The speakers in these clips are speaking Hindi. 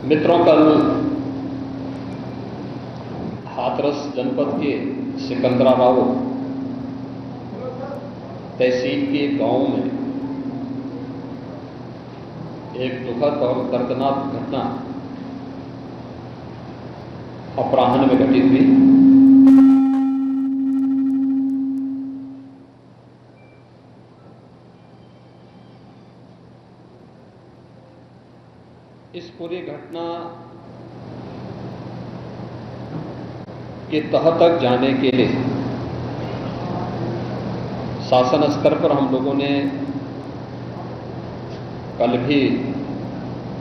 मित्रों, कल हाथरस जनपद के सिकंदराबाद तहसील के गांव में एक दुखद और दर्दनाक घटना अपराह्न में घटित हुई। इस पूरी घटना के तह तक जाने के लिए शासन स्तर पर हम लोगों ने कल भी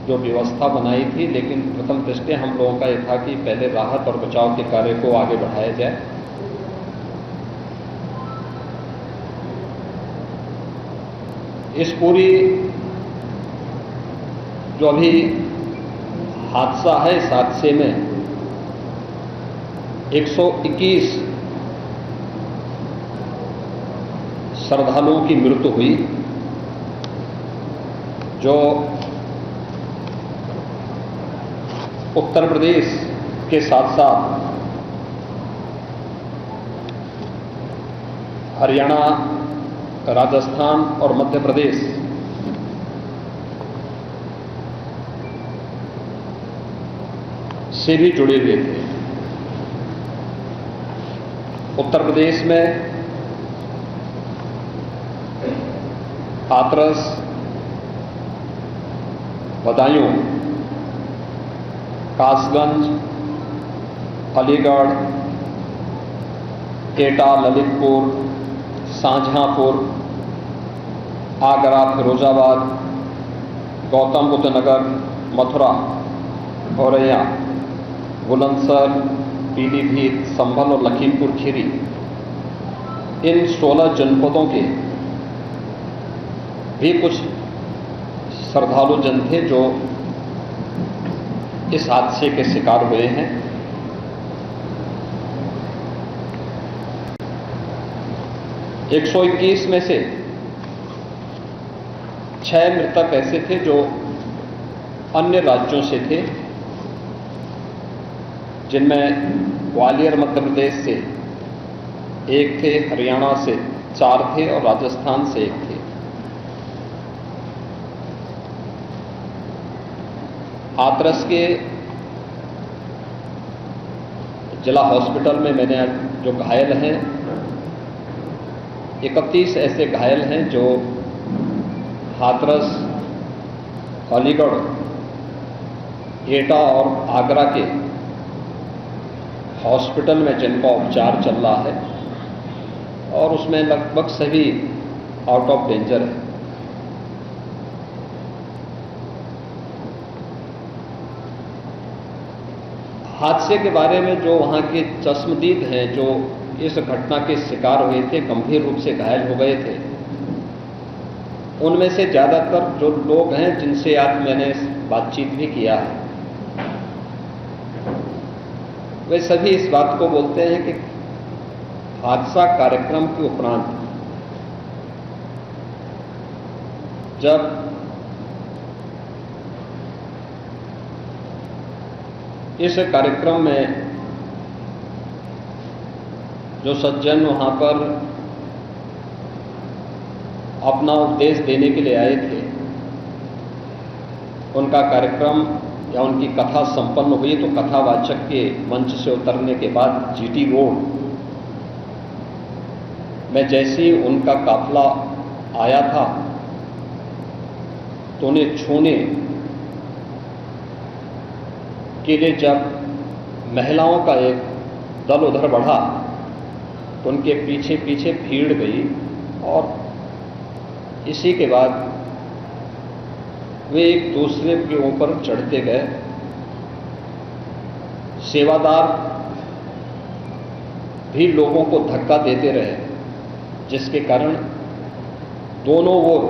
जो व्यवस्था बनाई थी, लेकिन प्रथम दृष्टया हम लोगों का यह था कि पहले राहत और बचाव के कार्य को आगे बढ़ाया जाए। इस पूरी जो अभी हादसा है, इस हादसे में 121 श्रद्धालुओं की मृत्यु हुई, जो उत्तर प्रदेश के साथ साथ हरियाणा, राजस्थान और मध्य प्रदेश से भी जुड़े हुए थे। उत्तर प्रदेश में हाथरस, बदायूं, कासगंज, अलीगढ़, एटा, ललितपुर, शाहजहांपुर, आगरा, फिरोजाबाद, गौतम बुद्ध नगर, मथुरा, औरैया, बुलंदशहर, पीलीभीत, संभल और लखीमपुर खीरी, इन 16 जनपदों के भी कुछ श्रद्धालु जन थे जो इस हादसे के शिकार हुए हैं। एक 121 में से 6 मृतक ऐसे थे जो अन्य राज्यों से थे, जिनमें ग्वालियर मध्य प्रदेश से 1 थे, हरियाणा से 4 थे और राजस्थान से 1 थे। हाथरस के जिला हॉस्पिटल में मैंने जो घायल हैं, 31 ऐसे घायल हैं जो हाथरस, अलीगढ़, एटा और आगरा के हॉस्पिटल में जिनका उपचार चल रहा है, और उसमें लगभग सभी आउट ऑफ डेंजर है। हादसे के बारे में जो वहाँ के चश्मदीद हैं, जो इस घटना के शिकार हुए थे, गंभीर रूप से घायल हो गए थे, उनमें से ज़्यादातर जो लोग हैं जिनसे आज मैंने बातचीत भी किया है, वे सभी इस बात को बोलते हैं कि हादसा कार्यक्रम के उपरांत जब इस कार्यक्रम में जो सज्जन वहां पर अपना उपदेश देने के लिए आए थे, उनका कार्यक्रम या उनकी कथा संपन्न हुई, तो कथावाचक के मंच से उतरने के बाद जीटी रोड में जैसे ही उनका काफिला आया था, तो उन्हें छूने के लिए जब महिलाओं का एक दल उधर बढ़ा, तो उनके पीछे पीछे भीड़ गई और इसी के बाद वे एक दूसरे के ऊपर चढ़ते गए। सेवादार भी लोगों को धक्का देते रहे, जिसके कारण दोनों ओर,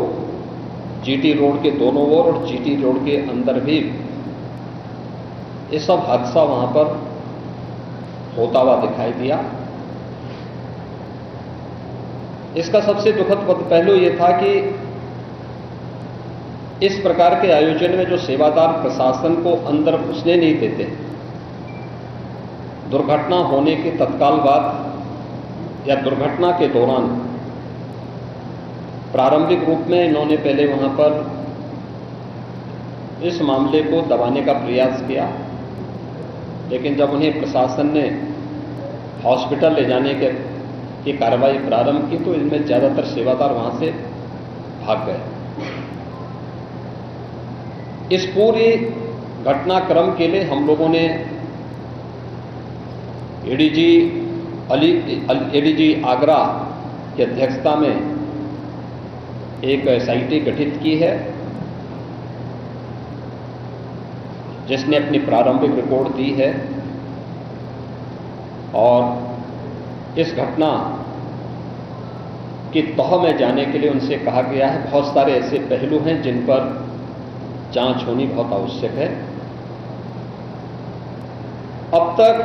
जीटी रोड के दोनों ओर और जीटी रोड के अंदर भी ये सब हादसा वहां पर होता हुआ दिखाई दिया। इसका सबसे दुखद पहलू ये था कि इस प्रकार के आयोजन में जो सेवादार प्रशासन को अंदर घुसने नहीं देते, दुर्घटना होने के तत्काल बाद या दुर्घटना के दौरान प्रारंभिक रूप में इन्होंने पहले वहां पर इस मामले को दबाने का प्रयास किया, लेकिन जब उन्हें प्रशासन ने हॉस्पिटल ले जाने की कार्रवाई प्रारंभ की तो इनमें ज्यादातर सेवादार वहां से भाग गए। इस पूरी घटनाक्रम के लिए हम लोगों ने एडीजी आगरा की अध्यक्षता में एक एसआईटी गठित की है, जिसने अपनी प्रारंभिक रिपोर्ट दी है और इस घटना की तह में जाने के लिए उनसे कहा गया है। बहुत सारे ऐसे पहलू हैं जिन पर जांच होनी बहुत आवश्यक है। अब तक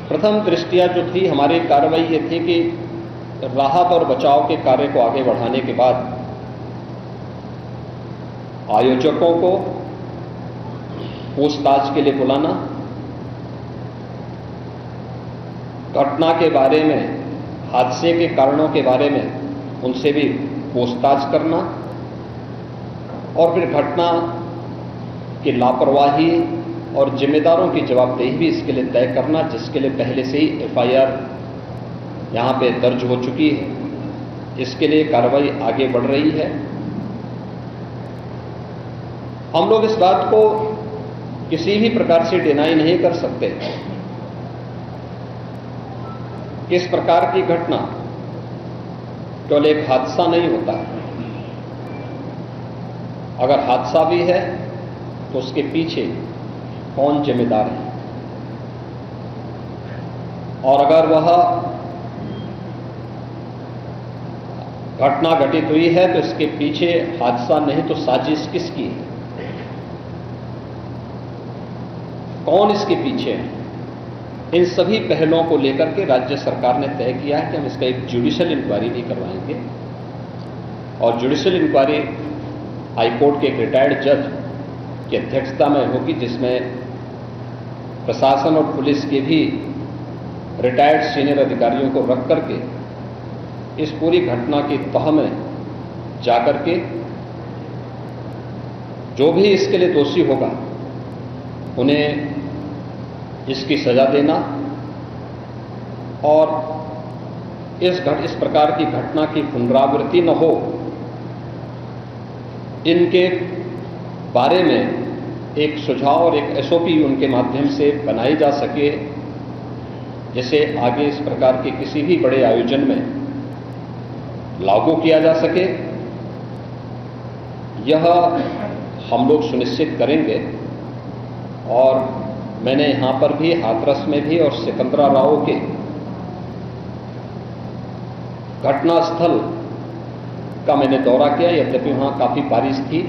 प्रथम दृष्टया जो थी हमारी कार्रवाई ये थी कि राहत और बचाव के कार्य को आगे बढ़ाने के बाद आयोजकों को पूछताछ के लिए बुलाना, घटना के बारे में, हादसे के कारणों के बारे में उनसे भी पूछताछ करना और फिर घटना की लापरवाही और जिम्मेदारों की जवाबदेही भी इसके लिए तय करना, जिसके लिए पहले से ही एफआईआर यहां पे दर्ज हो चुकी है। इसके लिए कार्रवाई आगे बढ़ रही है। हम लोग इस बात को किसी भी प्रकार से डिनाई नहीं कर सकते कि इस प्रकार की घटना केवल एक हादसा नहीं होता। अगर हादसा भी है तो उसके पीछे कौन जिम्मेदार है, और अगर वह घटना घटित हुई है तो इसके पीछे हादसा नहीं तो साजिश किसकी है, कौन इसके पीछे है। इन सभी पहलुओं को लेकर के राज्य सरकार ने तय किया है कि हम इसका एक जुडिशियल इंक्वायरी भी करवाएंगे और जुडिशियल इंक्वायरी हाईकोर्ट के एक रिटायर्ड जज की अध्यक्षता में होगी, जिसमें प्रशासन और पुलिस के भी रिटायर्ड सीनियर अधिकारियों को रख करके इस पूरी घटना की तह में जाकर के जो भी इसके लिए दोषी होगा उन्हें इसकी सजा देना और इस प्रकार की घटना की पुनरावृत्ति न हो, इनके बारे में एक सुझाव और एक एसओपी उनके माध्यम से बनाई जा सके, जिसे आगे इस प्रकार के किसी भी बड़े आयोजन में लागू किया जा सके। यह हम लोग सुनिश्चित करेंगे। और मैंने यहां पर भी हाथरस में भी और सिकंदराबाद के घटनास्थल का मैंने दौरा किया, यद्यपि वहां काफी बारिश थी,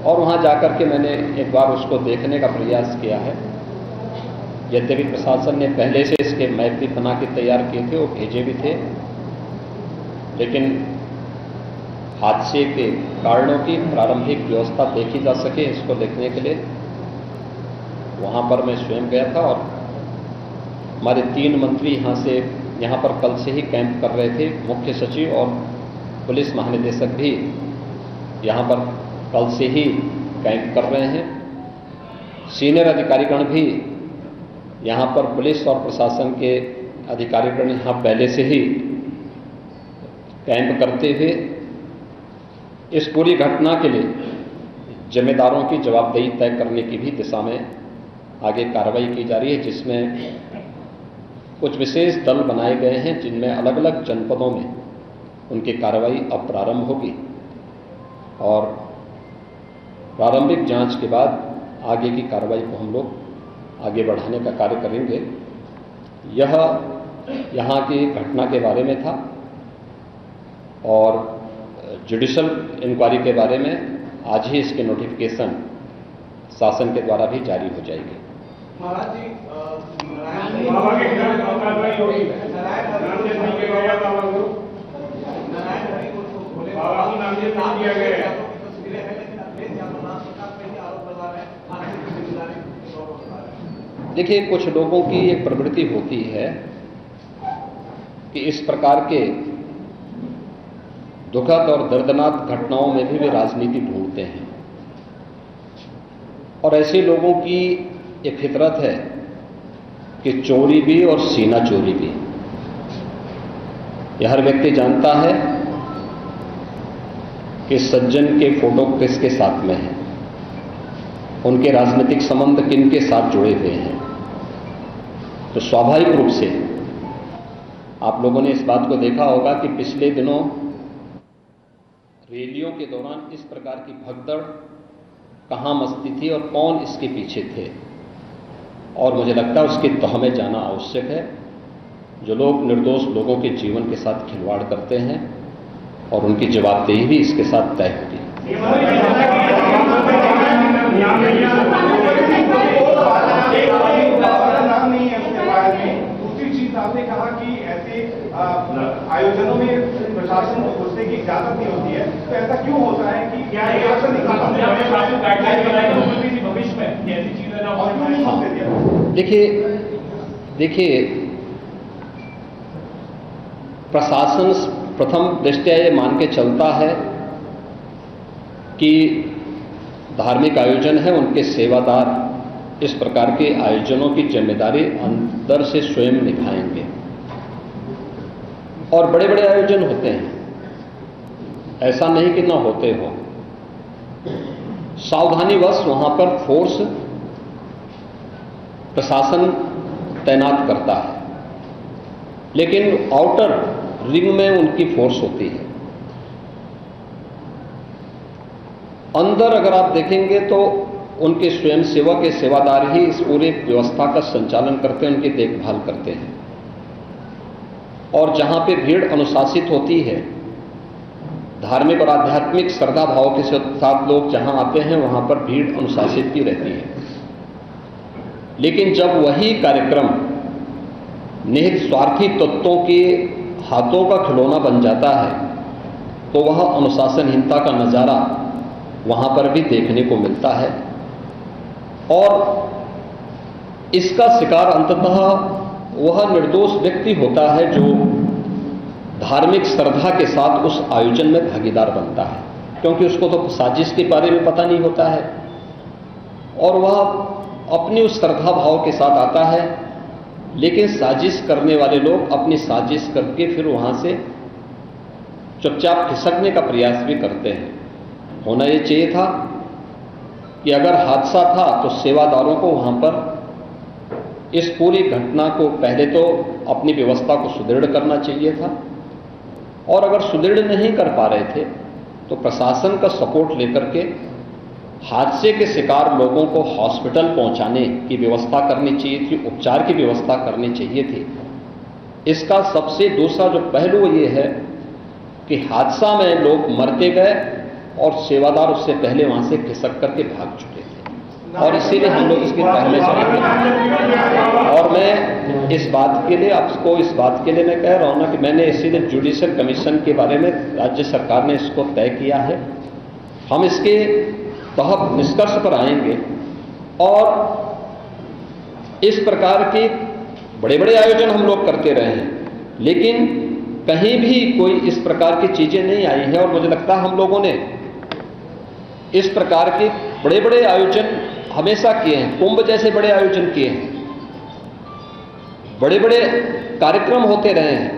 और वहां जाकर के मैंने एक बार उसको देखने का प्रयास किया है। यद्यपि प्रशासन ने पहले से इसके मैप भी बना के तैयार किए थे, वो भेजे भी थे, लेकिन हादसे के कारणों की प्रारंभिक व्यवस्था देखी जा सके इसको देखने के लिए वहां पर मैं स्वयं गया था। और हमारे 3 मंत्री यहां पर कल से ही कैंप कर रहे थे। मुख्य सचिव और पुलिस महानिदेशक भी यहां पर कल से ही कैंप कर रहे हैं। सीनियर अधिकारीगण भी यहां पर पुलिस और प्रशासन के अधिकारीगण यहां पहले से ही कैंप करते हुए इस पूरी घटना के लिए जिम्मेदारों की जवाबदेही तय करने की भी दिशा में आगे कार्रवाई की जा रही है, जिसमें कुछ विशेष दल बनाए गए हैं, जिनमें अलग अलग जनपदों में उनकी कार्रवाई अब प्रारंभ होगी और प्रारंभिक जांच के बाद आगे की कार्रवाई को हम लोग आगे बढ़ाने का कार्य करेंगे। यह यहाँ की घटना के बारे में था और जुडिशियल इंक्वायरी के बारे में आज ही इसके नोटिफिकेशन शासन के द्वारा भी जारी हो जाएगी। महाराज जी, नारायण राहुल गांधी ने किया गया है। देखिए, कुछ लोगों की एक प्रवृत्ति होती है कि इस प्रकार के दुखद और दर्दनाक घटनाओं में भी वे राजनीति ढूंढते हैं, और ऐसे लोगों की एक फितरत है कि चोरी भी और सीना चोरी भी। यह हर व्यक्ति जानता है कि सज्जन के फोटो किसके साथ में है, उनके राजनीतिक संबंध किन के साथ जुड़े हुए हैं। तो स्वाभाविक रूप से आप लोगों ने इस बात को देखा होगा कि पिछले दिनों रैलियों के दौरान इस प्रकार की भगदड़ कहां मचती थी और कौन इसके पीछे थे, और मुझे लगता है उसकी तह में जाना आवश्यक है। जो लोग निर्दोष लोगों के जीवन के साथ खिलवाड़ करते हैं और उनकी जवाबदेही भी इसके साथ तय होगी। दूसरी चीज आपने कहा कि ऐसे आयोजनों में प्रशासन को घुसने की इजाजत नहीं होती है, तो ऐसा क्यों होता है कि क्या भविष्य में ऐसी चीजें ना हो? देखिए, प्रशासन प्रथम दृष्टया ये मान के चलता है कि धार्मिक आयोजन है, उनके सेवादार इस प्रकार के आयोजनों की जिम्मेदारी अंदर से स्वयं निभाएंगे। और बड़े बड़े आयोजन होते हैं, ऐसा नहीं कि ना होते हो। सावधानीवश वहां पर फोर्स प्रशासन तैनात करता है, लेकिन आउटर रिंग में उनकी फोर्स होती है। अंदर अगर आप देखेंगे तो उनके स्वयंसेवक के सेवादार ही इस पूरे व्यवस्था का संचालन करते हैं, उनकी देखभाल करते हैं। और जहां पे भीड़ अनुशासित होती है, धार्मिक और आध्यात्मिक श्रद्धा भाव के साथ लोग जहां आते हैं, वहां पर भीड़ अनुशासित की रहती है। लेकिन जब वही कार्यक्रम निहित स्वार्थी तत्वों के हाथों का खिलौना बन जाता है, तो वह अनुशासनहीनता का नजारा वहां पर भी देखने को मिलता है। और इसका शिकार अंततः वह निर्दोष व्यक्ति होता है जो धार्मिक श्रद्धा के साथ उस आयोजन में भागीदार बनता है, क्योंकि उसको तो साजिश के बारे में पता नहीं होता है और वह अपनी उस श्रद्धा भाव के साथ आता है। लेकिन साजिश करने वाले लोग अपनी साजिश करके फिर वहां से चुपचाप खिसकने का प्रयास भी करते हैं। होना ये चाहिए था कि अगर हादसा था तो सेवादारों को वहां पर इस पूरी घटना को पहले तो अपनी व्यवस्था को सुदृढ़ करना चाहिए था, और अगर सुदृढ़ नहीं कर पा रहे थे तो प्रशासन का सपोर्ट लेकर के हादसे के शिकार लोगों को हॉस्पिटल पहुंचाने की व्यवस्था करनी चाहिए थी, उपचार की व्यवस्था करनी चाहिए थी। इसका सबसे दूसरा जो पहलू ये है कि हादसा में लोग मरते गए और सेवादार उससे पहले वहां से खिसक करके भाग चुके थे, और इसीलिए हम लोग इसके पहले चले। और मैं इस बात के लिए आपको इस बात के लिए मैं कह रहा हूं ना कि मैंने इसीलिए जुडिशियल कमीशन के बारे में राज्य सरकार ने इसको तय किया है। हम इसके तहत निष्कर्ष पर आएंगे और इस प्रकार के बड़े बड़े आयोजन हम लोग करते रहे हैं, लेकिन कहीं भी कोई इस प्रकार की चीजें नहीं आई है। और मुझे लगता है हम लोगों ने इस प्रकार के बड़े बड़े आयोजन हमेशा किए हैं, कुंभ जैसे बड़े आयोजन किए हैं, बड़े बड़े कार्यक्रम होते रहे हैं।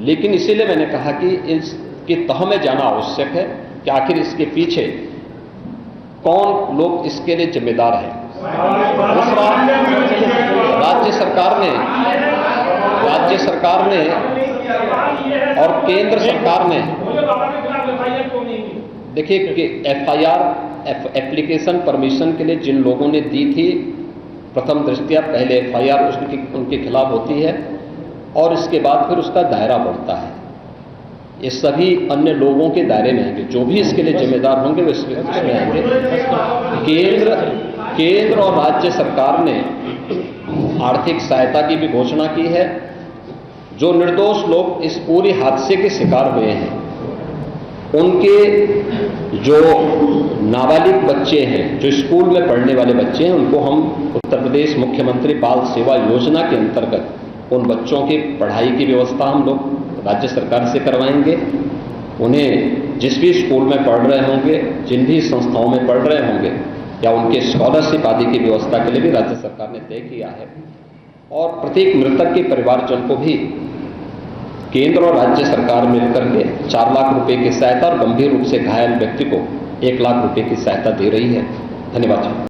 लेकिन इसीलिए मैंने कहा कि इसकी तह में जाना आवश्यक है कि आखिर इसके पीछे कौन लोग इसके लिए जिम्मेदार हैं। दूसरा, राज्य सरकार ने और केंद्र सरकार ने, देखिए कि एफआईआर एप्लीकेशन परमिशन के लिए जिन लोगों ने दी थी, प्रथम दृष्टया पहले एफआईआर उनके खिलाफ होती है और इसके बाद फिर उसका दायरा बढ़ता है। ये सभी अन्य लोगों के दायरे में आएंगे, जो भी इसके लिए जिम्मेदार होंगे वे इसमें आएंगे। केंद्र और राज्य सरकार ने आर्थिक सहायता की भी घोषणा की है। जो निर्दोष लोग इस पूरे हादसे के शिकार हुए हैं उनके जो नाबालिग बच्चे हैं, जो स्कूल में पढ़ने वाले बच्चे हैं, उनको हम उत्तर प्रदेश मुख्यमंत्री बाल सेवा योजना के अंतर्गत उन बच्चों की पढ़ाई की व्यवस्था हम लोग राज्य सरकार से करवाएंगे। उन्हें जिस भी स्कूल में पढ़ रहे होंगे, जिन भी संस्थाओं में पढ़ रहे होंगे, या उनके स्कॉलरशिप आदि की व्यवस्था के लिए भी राज्य सरकार ने तय किया है। और प्रत्येक मृतक के परिवारजन को भी केंद्र और राज्य सरकार मिलकर के 4 लाख रुपए की सहायता और गंभीर रूप से घायल व्यक्ति को 1 लाख रुपए की सहायता दे रही है। धन्यवाद।